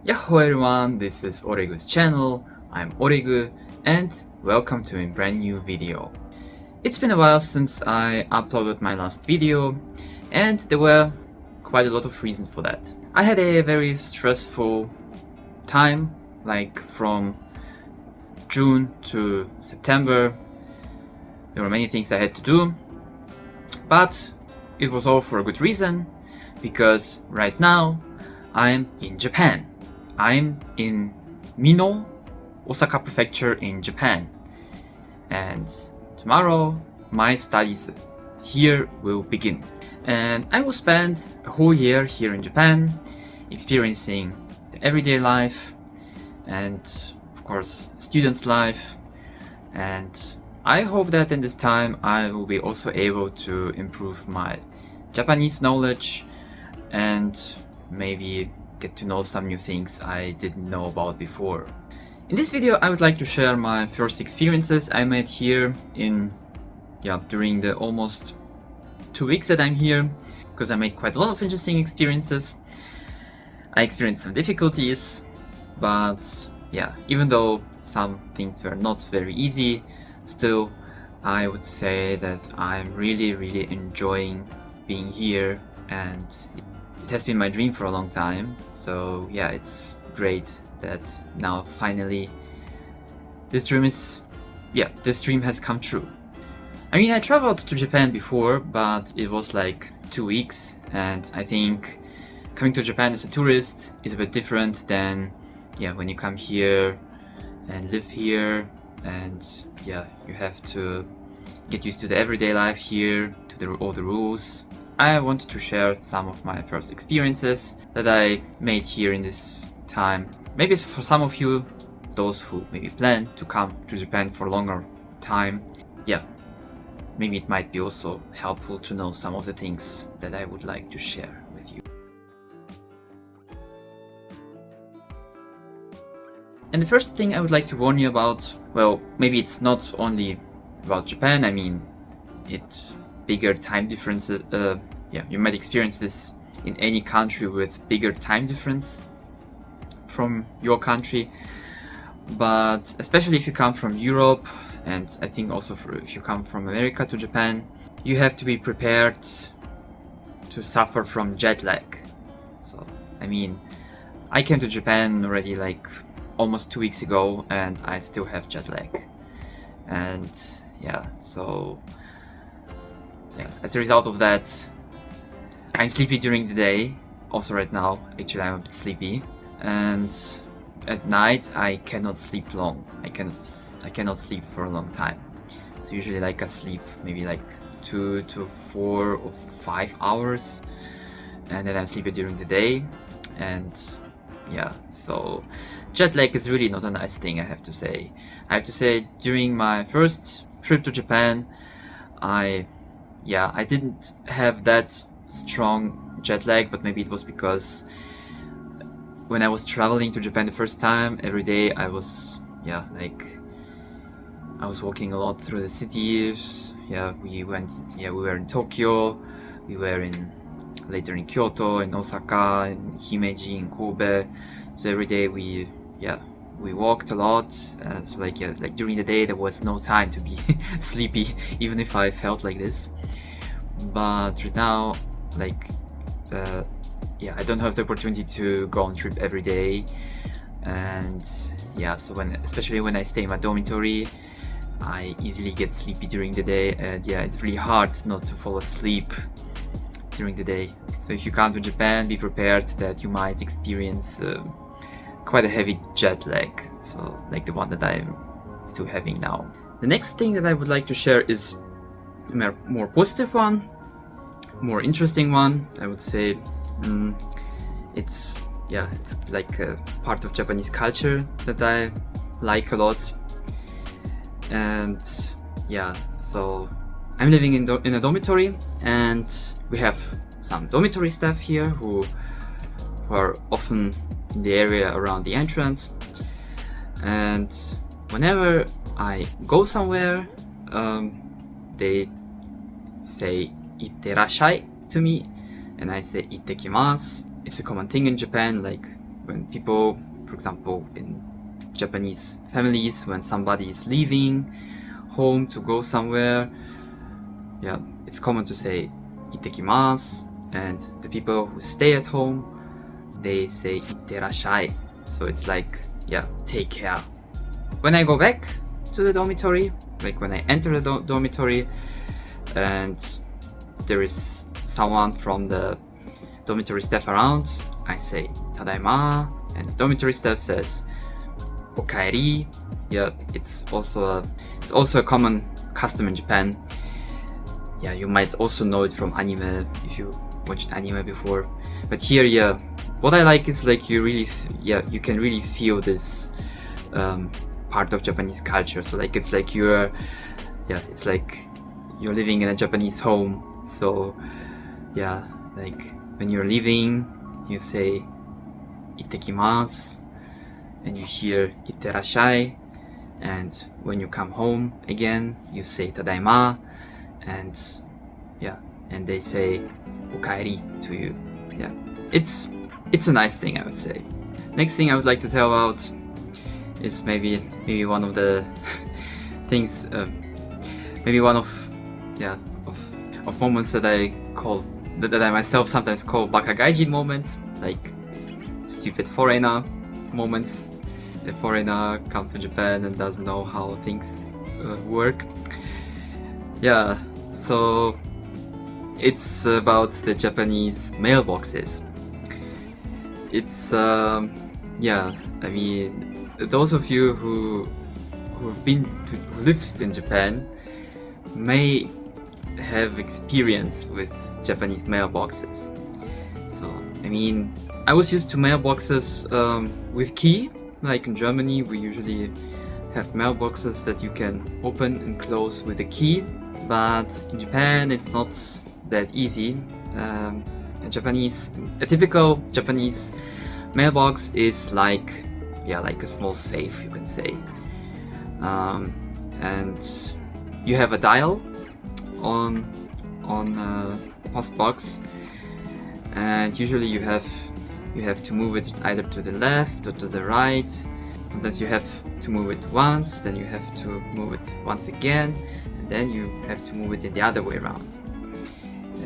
Yahoo everyone, this is Oregu's channel. I'm Oregu and welcome to a brand new video. It's been a while since I uploaded my last video and there were quite a lot of reasons for that. I had a very stressful time, like from June to September. There were many things I had to do, but it was all for a good reason, because right now I'm in Japan. I'm in Mino, Osaka Prefecture in Japan, and tomorrow my studies here will begin. And I will spend a whole year here in Japan, experiencing the everyday life and of course students' life, and I hope that in this time I will be also able to improve my Japanese knowledge and maybe get to know some new things I didn't know about before. In this video I would like to share my first experiences I made here during the almost 2 weeks that I'm here, because I made quite a lot of interesting experiences. I experienced some difficulties, but yeah, even though some things were not very easy, still I would say that I'm really enjoying being here, and it has been my dream for a long time. So yeah, it's great that now finally this dream has come true. I mean, I traveled to Japan before, but it was like 2 weeks, and I think coming to Japan as a tourist is a bit different than when you come here and live here, and you have to get used to the everyday life here, to all the rules. I wanted to share some of my first experiences that I made here in this time. Maybe for some of you, those who maybe plan to come to Japan for a longer time, maybe it might be also helpful to know some of the things that I would like to share with you. And the first thing I would like to warn you about, well, maybe it's not only about Japan, I mean, it's bigger time differences. You might experience this in any country with bigger time difference from your country, but especially if you come from Europe, and I think also if you come from America to Japan, you have to be prepared to suffer from jet lag. So, I mean, I came to Japan already like almost 2 weeks ago and I still have jet lag. And as a result of that, I'm sleepy during the day. Also right now, actually I'm a bit sleepy. And at night I cannot sleep long. I cannot sleep for a long time. So usually like I sleep maybe like 2 to 4 or 5 hours, and then I'm sleepy during the day. And so jet lag is really not a nice thing, I have to say. During my first trip to Japan, I didn't have that strong jet lag, but maybe it was because when I was traveling to Japan the first time, every day I was walking a lot through the city. We were in Tokyo, we were later in Kyoto, in Osaka, in Himeji, in Kobe. So every day we walked a lot. So during the day there was no time to be sleepy, even if I felt like this. But right now, I don't have the opportunity to go on trip every day, and so especially when I stay in my dormitory, I easily get sleepy during the day, and it's really hard not to fall asleep during the day. So if you come to Japan, be prepared that you might experience quite a heavy jet lag, so like the one that I'm still having now. The next thing that I would like to share is a more positive one, more interesting one, I would say. It's like a part of Japanese culture that I like a lot. And so I'm living in a dormitory, and we have some dormitory staff here who are often in the area around the entrance. And whenever I go somewhere, they say "itterashai" to me, and I say "ittekimasu." It's a common thing in Japan, like when people, for example, in Japanese families, when somebody is leaving home to go somewhere, yeah, it's common to say "ittekimasu," and the people who stay at home, they say "itterashai." So it's like, yeah, take care. When I go back to the dormitory, like when I enter the dormitory, and there is someone from the dormitory staff around, I say "tadaima," and the dormitory staff says "okaeri." Yeah, it's also a common custom in Japan. Yeah, you might also know it from anime if you watched anime before. But here, yeah, what I like is like you can really feel this part of Japanese culture. So like it's like you're living in a Japanese home. So yeah, like when you're leaving, you say "ittekimasu," and you hear "itterashai," and when you come home again, you say "tadaima," and yeah, and they say "okaeri" to you. Yeah, it's a nice thing, I would say. Next thing I would like to tell about is maybe one of the things, maybe one of moments that I myself sometimes call Bakagaijin moments, like stupid foreigner moments. The foreigner comes to Japan and doesn't know how things work. Yeah, so it's about the Japanese mailboxes. It's yeah, I mean, those of you who lived in Japan may have experience with Japanese mailboxes. So I mean, I was used to mailboxes with key. Like in Germany, we usually have mailboxes that you can open and close with a key, but in Japan it's not that easy. A typical Japanese mailbox is like a small safe, you can say, and you have a dial on post box, and usually you have to move it either to the left or to the right. Sometimes you have to move it once, then you have to move it once again, and then you have to move it in the other way around.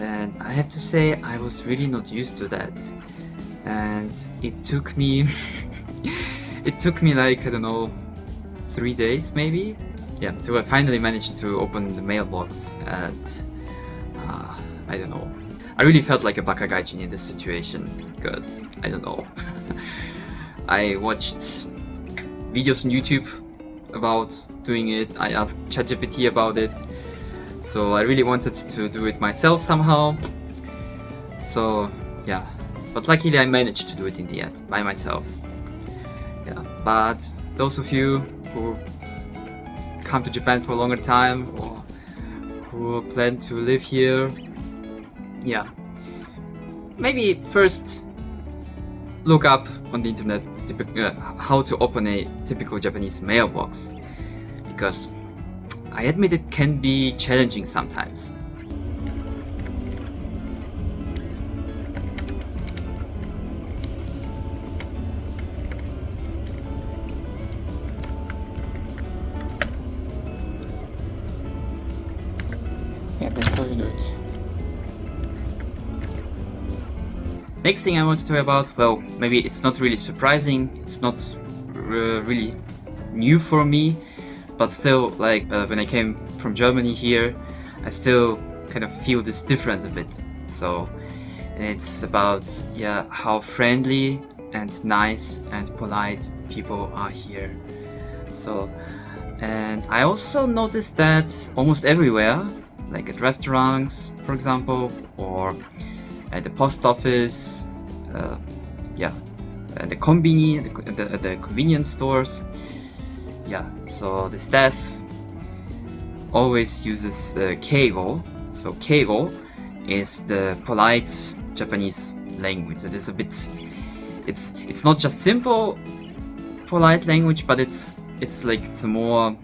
And I have to say, I was really not used to that, and it took me like, I don't know, 3 days maybe, yeah, till I finally managed to open the mailbox. And I don't know, I really felt like a Bakagaijin in this situation, because I don't know, I watched videos on YouTube about doing it, I asked ChatGPT about it, so I really wanted to do it myself somehow. So yeah, but luckily I managed to do it in the end by myself. Yeah, but those of you who come to Japan for a longer time or who plan to live here, yeah, maybe first look up on the internet how to open a typical Japanese mailbox, because I admit it can be challenging sometimes. Yeah, that's how you do it. Next thing I want to talk about, well, maybe it's not really surprising, it's not really new for me, but still, like, when I came from Germany here, I still kind of feel this difference a bit. So, and it's about, yeah, how friendly and nice and polite people are here. So, and I also noticed that almost everywhere, like at restaurants, for example, or at the post office, at the konbini, at the convenience stores. Yeah, so the staff always uses keigo. So keigo is the polite Japanese language. That is a bit. It's not just simple polite language, but it's a more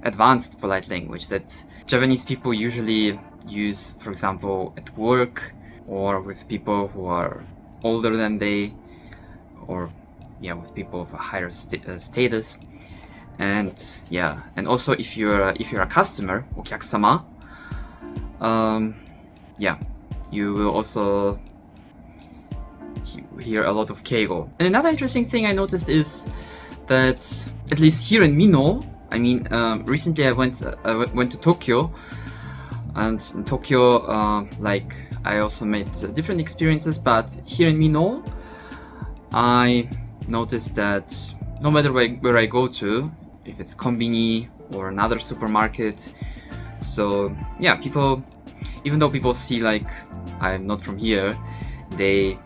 advanced polite language that Japanese people usually use, for example, at work or with people who are older than they, or yeah, with people of a higher status. And yeah, and also if you're a customer, お客様, yeah, you will also hear a lot of keigo. And another interesting thing I noticed is that at least here in Mino, I mean, recently I went to Tokyo, and in Tokyo, like I also made different experiences, but here in Mino, I noticed that no matter where I go to, if it's konbini or another supermarket, so yeah, people, even though people see like I'm not from here, they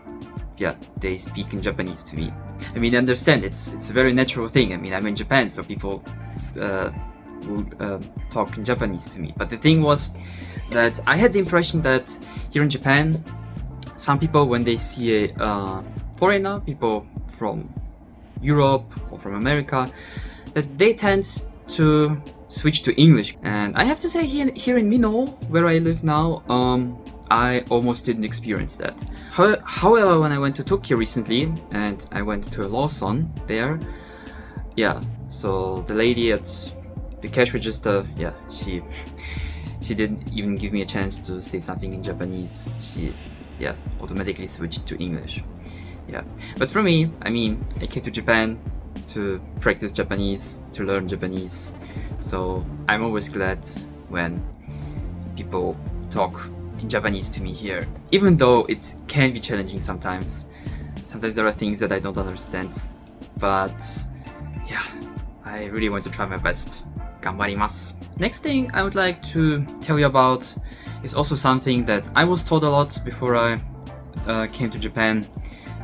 speak in Japanese to me. I mean, I understand it's a very natural thing. I mean, I'm in Japan, so people would talk in Japanese to me. But the thing was that I had the impression that here in Japan, some people, when they see a foreigner, people from Europe or from America, that they tend to switch to English. And I have to say, here in Mino, where I live now, I almost didn't experience that. However, when I went to Tokyo recently and I went to a Lawson there, yeah, so the lady at the cash register, yeah, she didn't even give me a chance to say something in Japanese. She, yeah, automatically switched to English. Yeah, but for me, I mean, I came to Japan to practice Japanese, to learn Japanese, so I'm always glad when people talk in Japanese to me here, even though it can be challenging sometimes. Sometimes there are things that I don't understand, but yeah, I really want to try my best. 頑張ります. Next thing I would like to tell you about is also something that I was taught a lot before I came to Japan,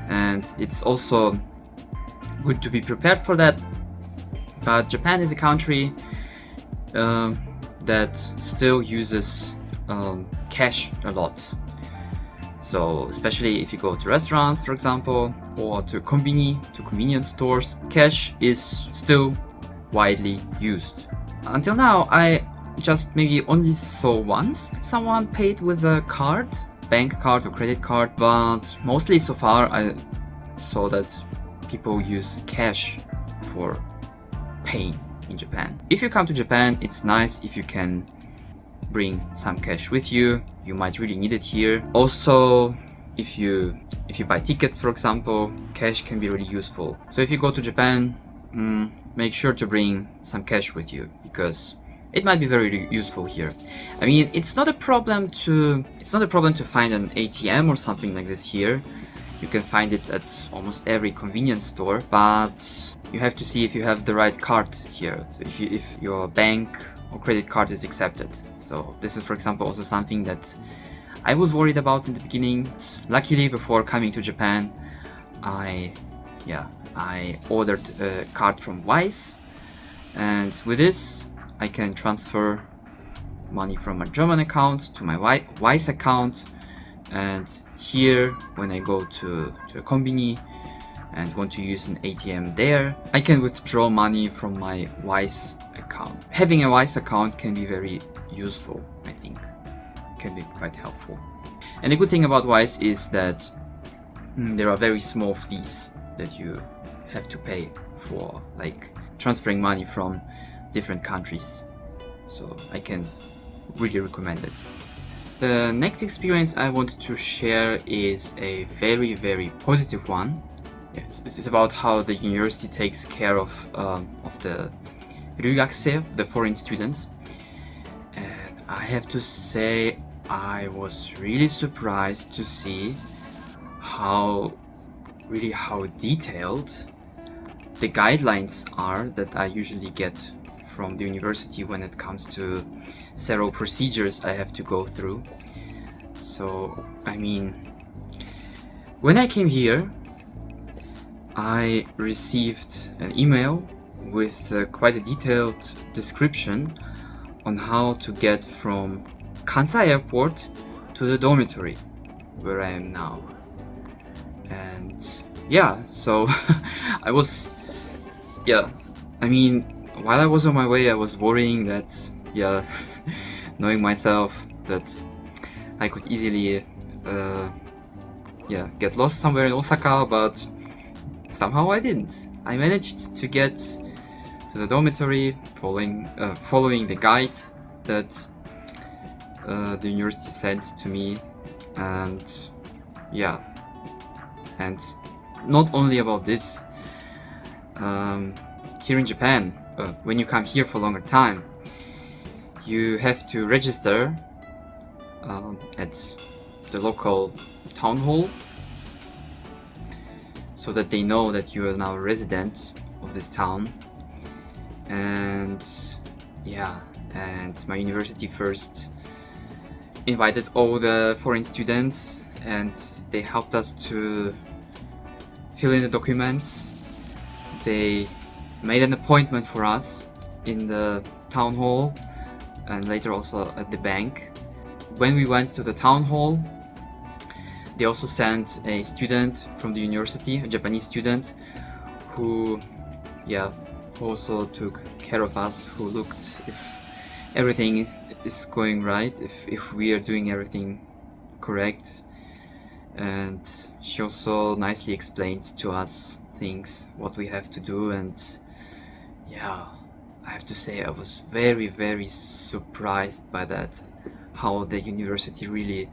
and it's also good to be prepared for that. But Japan is a country that still uses cash a lot. So especially if you go to restaurants, for example, or to konbini, to convenience stores, cash is still widely used. Until now, I just maybe only saw once that someone paid with a card, bank card or credit card, but mostly so far I saw that people use cash for paying in Japan. If you come to Japan, it's nice if you can bring some cash with you. You might really need it here. Also, if you buy tickets, for example, cash can be really useful. So if you go to Japan, make sure to bring some cash with you, because it might be very useful here. I mean, it's not a problem to find an ATM or something like this here. You can find it at almost every convenience store, but you have to see if you have the right card here. So if your bank or credit card is accepted. So this is, for example, also something that I was worried about in the beginning. Luckily, before coming to Japan, I ordered a card from Wise, and with this I can transfer money from a German account to my Wise account, and here when I go to a konbini and want to use an ATM there, I can withdraw money from my Wise account. Having a Wise account can be very useful, I think. Can be quite helpful. And the good thing about Wise is that there are very small fees that you have to pay for, like transferring money from different countries. So I can really recommend it. The next experience I want to share is a very, very positive one. Yes, this is about how the university takes care of the ryugakusei, the foreign students. And I have to say, I was really surprised to see how detailed the guidelines are that I usually get from the university when it comes to several procedures I have to go through. So, I mean, when I came here, I received an email with quite a detailed description on how to get from Kansai Airport to the dormitory where I am now. And yeah, so I mean, while I was on my way, I was worrying that, knowing myself, that I could easily get lost somewhere in Osaka, but somehow I didn't. I managed to get to the dormitory following the guide that the university sent to me, and yeah, and not only about this, here in Japan, when you come here for a longer time, you have to register at the local town hall so that they know that you are now a resident of this town. And yeah, and my university first invited all the foreign students, and they helped us to fill in the documents. They made an appointment for us in the town hall and later also at the bank. When we went to the town hall, they also sent a student from the university, a Japanese student, who also took care of us, who looked if everything is going right, if we are doing everything correct. And she also nicely explained to us things, what we have to do. And yeah, I have to say I was very, very surprised by that, how the university really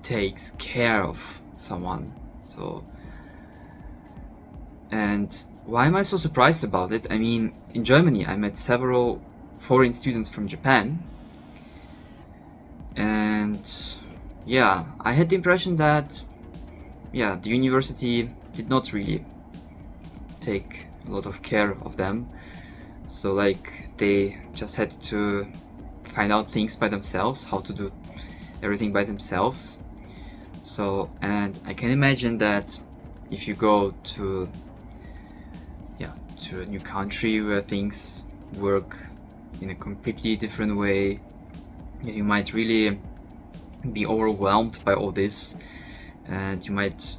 takes care of someone. So, and why am I so surprised about it? I mean, in Germany I met several foreign students from Japan, and yeah, I had the impression that the university did not really take a lot of care of them. So like, they just had to find out things by themselves, how to do everything by themselves. So, and I can imagine that if you go to a new country where things work in a completely different way, you might really be overwhelmed by all this, and you might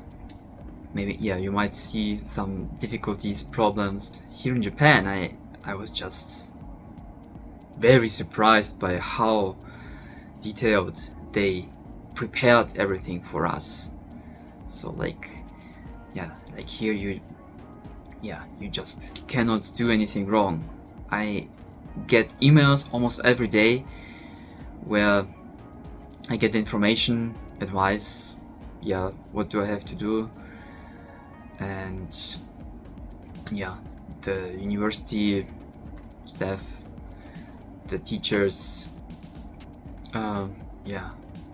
see some difficulties, problems. Here in Japan, I was just very surprised by how detailed they prepared everything for us. So like here you just cannot do anything wrong. I get emails almost every day where I get information, advice, what do I have to do. And the university staff, the teachers,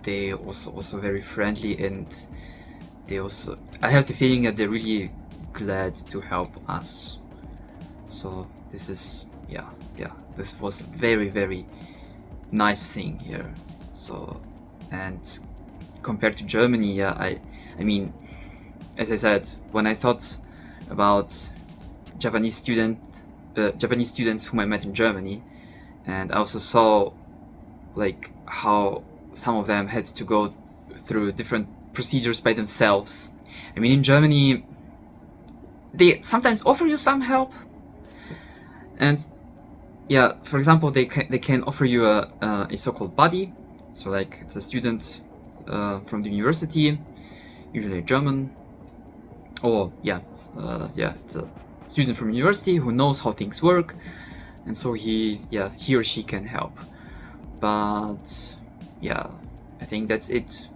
they also very friendly, and I have the feeling that they're really glad to help us. So this is this was a very, very nice thing here. So, and compared to Germany, I mean, as I said, when I thought about Japanese students whom I met in Germany, and I also saw like how some of them had to go through different procedures by themselves. I mean, in Germany, they sometimes offer you some help, and for example, they can offer you a so-called buddy. So like, it's a student from the university, usually a German, or it's a student from university who knows how things work, and so he or she can help. But I think that's it.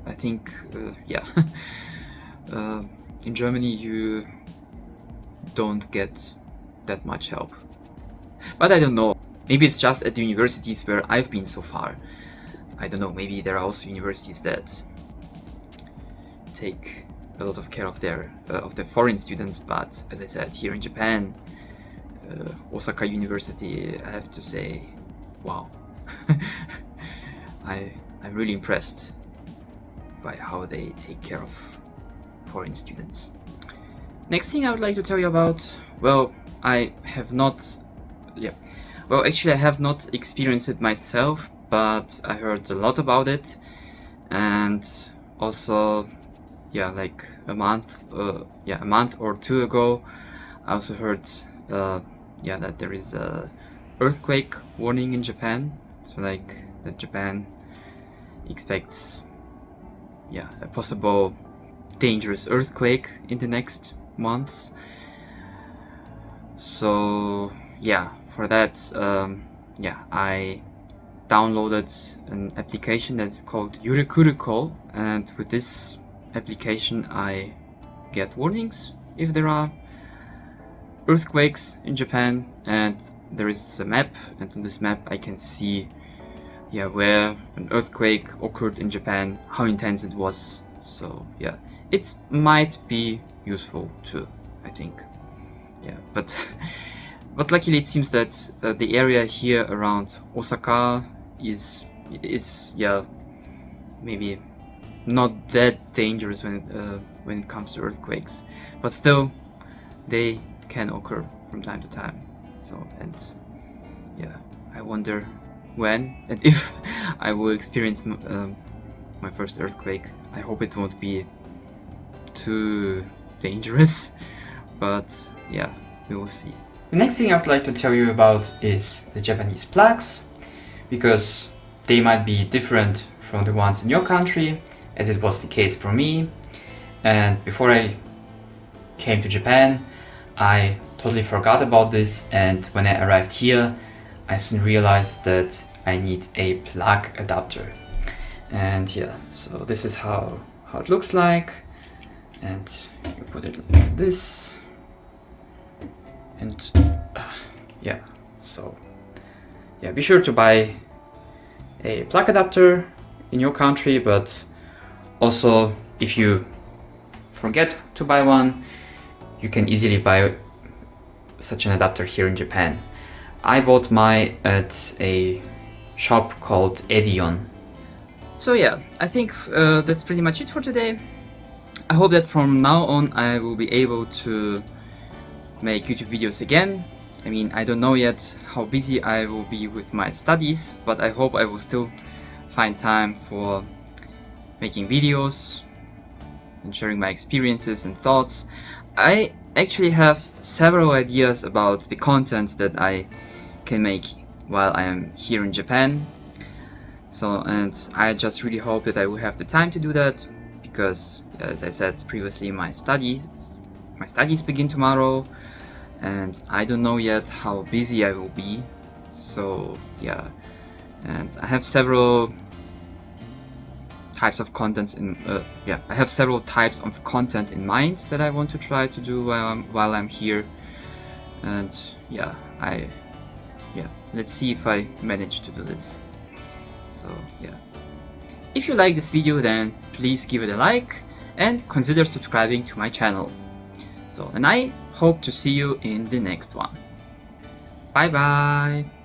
I think in Germany you don't get that much help. But I don't know, maybe it's just at the universities where I've been so far. I don't know, maybe there are also universities that take a lot of care of the foreign students. But as I said, here in Japan, Osaka University, I have to say, wow. I'm really impressed by how they take care of foreign students. Next thing I would like to tell you about, I have not experienced it myself, but I heard a lot about it. And also like a month or two ago, I also heard that there is a earthquake warning in Japan. So like, that Japan expects a possible dangerous earthquake in the next months. So yeah, for that, I downloaded an application that's called Yurekuru, and with this application I get warnings if there are earthquakes in Japan, and there is a map, and on this map I can see where an earthquake occurred in Japan, how intense it was. So yeah, it might be useful too, I think. Yeah, but luckily it seems that the area here around Osaka is maybe not that dangerous when it comes to earthquakes, but still they can occur from time to time. So, and yeah, I wonder when and if I will experience my first earthquake. I hope it won't be too dangerous, but yeah, we will see. The next thing I would like to tell you about is the Japanese plaques, because they might be different from the ones in your country, as it was the case for me. And before I came to Japan, I totally forgot about this, and when I arrived here, I soon realized that I need a plug adapter. And yeah, so this is how it looks like, and you put it like this, and so be sure to buy a plug adapter in your country, but also if you forget to buy one, you can easily buy such an adapter here in Japan. I bought mine at a shop called Edion. So yeah, I think that's pretty much it for today. I hope that from now on I will be able to make YouTube videos again. I mean, I don't know yet how busy I will be with my studies, but I hope I will still find time for making videos and sharing my experiences and thoughts. I actually have several ideas about the content that I can make while I am here in Japan. So, and I just really hope that I will have the time to do that, because as I said previously, my studies begin tomorrow, and I don't know yet how busy I will be. So yeah, and I have several types of contents in mind that I want to try to do while I'm here, and let's see if I manage to do this. So yeah, if you like this video, then please give it a like and consider subscribing to my channel. So, and I hope to see you in the next one. Bye bye!